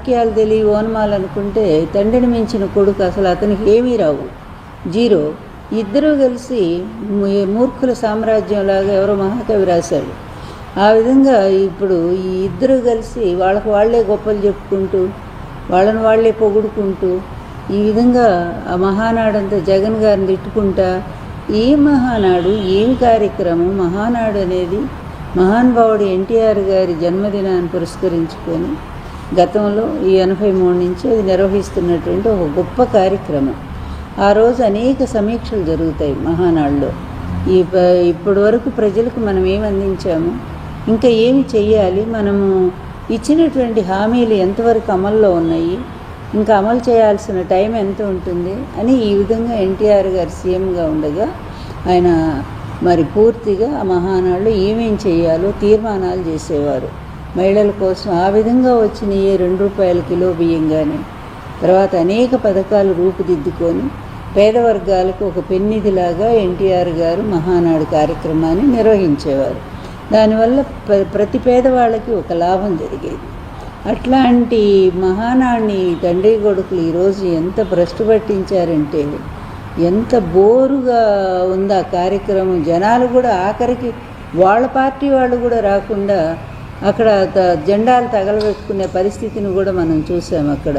వాక్యాలు తెలియ ఓనమాలు అనుకుంటే తండ్రిని మించిన కొడుకు అసలు అతనికి ఏమీ రావు, జీరో. ఇద్దరూ కలిసి మూర్ఖుల సామ్రాజ్యంలాగా ఎవరో మహాకవి రాశాడు. ఆ విధంగా ఇప్పుడు ఈ ఇద్దరు కలిసి వాళ్ళకు వాళ్ళే గొప్పలు చెప్పుకుంటూ వాళ్ళని వాళ్ళే పొగుడుకుంటూ ఈ విధంగా ఆ మహానాడంతా జగన్ గారిని తిట్టుకుంటా ఏ మహానాడు ఏమి కార్యక్రమం. మహానాడు అనేది మహానుభావుడు ఎన్టీఆర్ గారి జన్మదినాన్ని పురస్కరించుకొని గతంలో ఈ 83 నుంచి అది నిర్వహిస్తున్నటువంటి ఒక గొప్ప కార్యక్రమం. ఆ రోజు అనేక సమీక్షలు జరుగుతాయి మహానాడులో. ఇప్పటి వరకు ప్రజలకు మనం ఏమి అందించాము, ఇంకా ఏమి చెయ్యాలి, మనము ఇచ్చినటువంటి హామీలు ఎంతవరకు అమల్లో ఉన్నాయి, ఇంకా అమలు చేయాల్సిన టైం ఎంత ఉంటుంది అని ఈ విధంగా ఎన్టీఆర్ గారు సీఎంగా ఉండగా ఆయన మరి పూర్తిగా ఆ మహానాడులో ఏమేం చేయాలో తీర్మానాలు చేసేవారు మహిళల కోసం. ఆ విధంగా వచ్చిన ఏ ₹2 కిలో బియ్యం కానీ తర్వాత అనేక పథకాలు రూపుదిద్దుకొని పేద వర్గాలకు ఒక పెన్నిధిలాగా ఎన్టీఆర్ గారు మహానాడు కార్యక్రమాన్ని నిర్వహించేవారు. దానివల్ల ప్రతి పేదవాళ్ళకి ఒక లాభం జరిగేది. అట్లాంటి మహానాడిని తండ్రి కొడుకులు ఈరోజు ఎంత భ్రష్టు పట్టించారంటే ఎంత బోరుగా ఉంది ఆ కార్యక్రమం. జనాలు కూడా ఆఖరికి వాళ్ళ పార్టీ వాళ్ళు కూడా రాకుండా అక్కడ జెండాలు తగలబెట్టుకునే పరిస్థితిని కూడా మనం చూసాం అక్కడ.